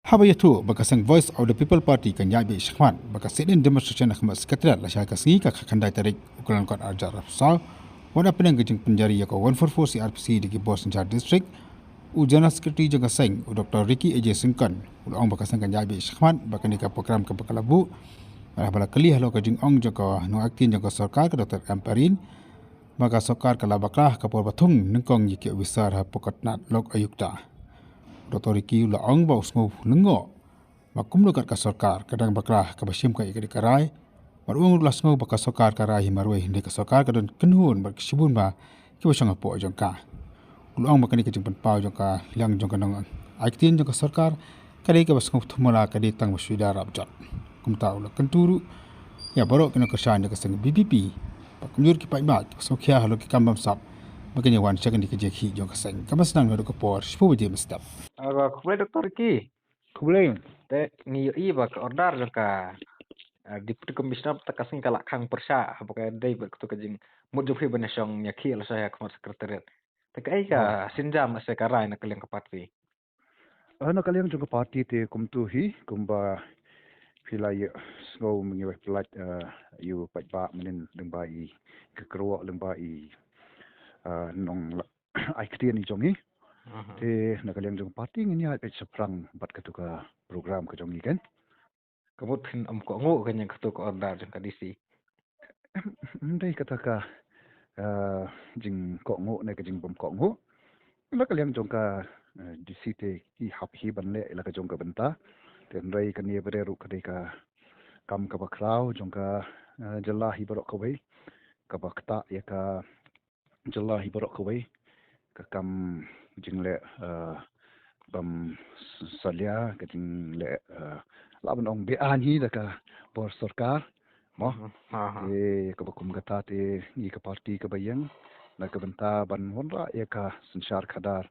Habayatu bakasang Voice of the People Party kan yabi Syahman bakas sedin demonstration akhmat sekretariat la syaka singi ka khandai tarik ukuran kuat arjar rafsal wana penang gejing penjari yako 144 CRPC di Bos Senjar District Ujana Sekretari Jaga Seng Dr. Ricky AJ Sungkan ulang bakasang kan yabi Syahman bakan ka program ke bakalabu bala kali halo gejing ong jaga no aktin jaga sarkar ke Dr. Amparin maka sarkar kala baklah kapor bathung nengkong yiki wisar ha pokotnat lok ayukta Dr. Ricky ula ong bau sngau lengo makum lokat ka sarkar kadang baklah ka basim ka ikadi karai maruang ula sngau baka sarkar karai marwai hindi ka sarkar kadon kenhun bar kisibun ba ki basang apo jongka ula ong makani ka jingpan pau jongka liang jongka nang aiktin jongka sarkar kadai ka basngau thumala kadai tang baswida rabjat kumta ula kenturu ya barok kena kersan jongka seng BPP pakumjur ki pai mak sokhia halo ki kambam sap makanya wan chakan di kejeki jongka seng kamas nang hado ka por sipo je mestap Kuble Dr. Ki, Kublai, te ni iba ke order jangka Deputy Commissioner ta kasing kalak khang persya apakah dai ber tu kajing mudjufi banasong nyaki ala saya kamar sekretariat. Ta kai ka sinjam ase karai na kaliang kapatwi. ana kalian juga parti te kumtuhi kumba filai snow mengiwa pelat yu patba menin lembai kekro lembai nong aikti ni jongi te na kalian juga parti ngini ai seprang bat ketuka program ke jongi kan Kemudian ko ngu kanyang ketu ko order jangka disi. ndai kataka jing ko ngo ne ke jing bom ko ngo na kalian juga di site hi hap hi banle la ka jonga benta ten rai kan ye bereru kadika kam ka bakrau jongka jalla hi barok kawai ka bakta ya ka jalla hi barok kawai ka kam jingle bam salia ka jingle laban ong be ani da ka bor sarkar mo ka bakum gata te ni ka parti ka bayang na ka benta ban honra ya ka sanshar khadar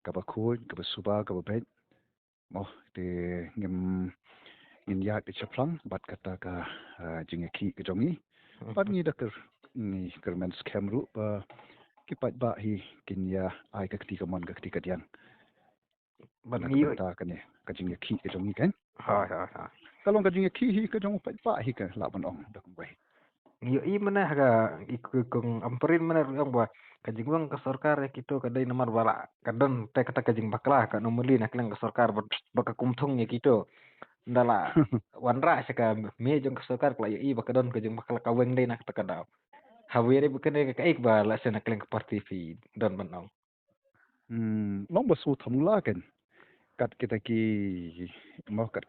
ka bakhoy ka basuba ka babet mo te ngem in yak de chaplang bat kata ka jingeki ke jongi bat ni dakar ni kermen scam ru ba kipat ba hi kinya ai ka ketika mon ka ketika diang Ban nak ni kata kan ya ka jingeki ke jongi kan ha. kalau ka jingeki hi ke jong pat ba hi ka laban ong dak bai Ni i mana ga ikung amperin mana yang buat kajing bang ke sarkar ya gitu kadai nomor bala kadon te kata kajing baklah ka nomuli nak lang ke sarkar baka kumthung ya gitu. Ndala wanra saka me jong kesokar kla i bakadon ke jong bakal kaweng dai nak takada hawere bukan ke kaik ba la sena kleng ke parti fi don banong long basu thamula kan kat kita ki mau kat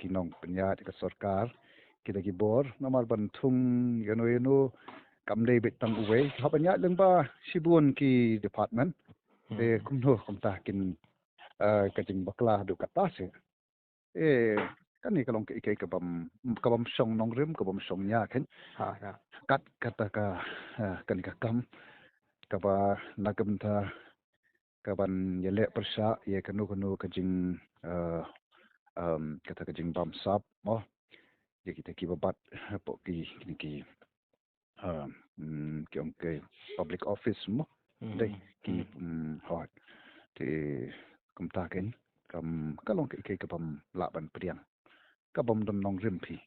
kinong penyat ke sarkar kita ki bor nomor bantung yano kam dei betang uwe ha banyak leng ba sibun ki department te kumno kumta kin kajing bakla du kata se kan ni kalong ke kabam song nong rim kabam song nya kan ha ya kat kata ka kan ka kam kaba nagam ta kaban yele persya ye kanu kajing kata kajing bam sap mo ye kita ki babat po ki kiong ke public office mo dai ki hot te kum taken kam kalong ke kabam laban priang kabam don nong rim phi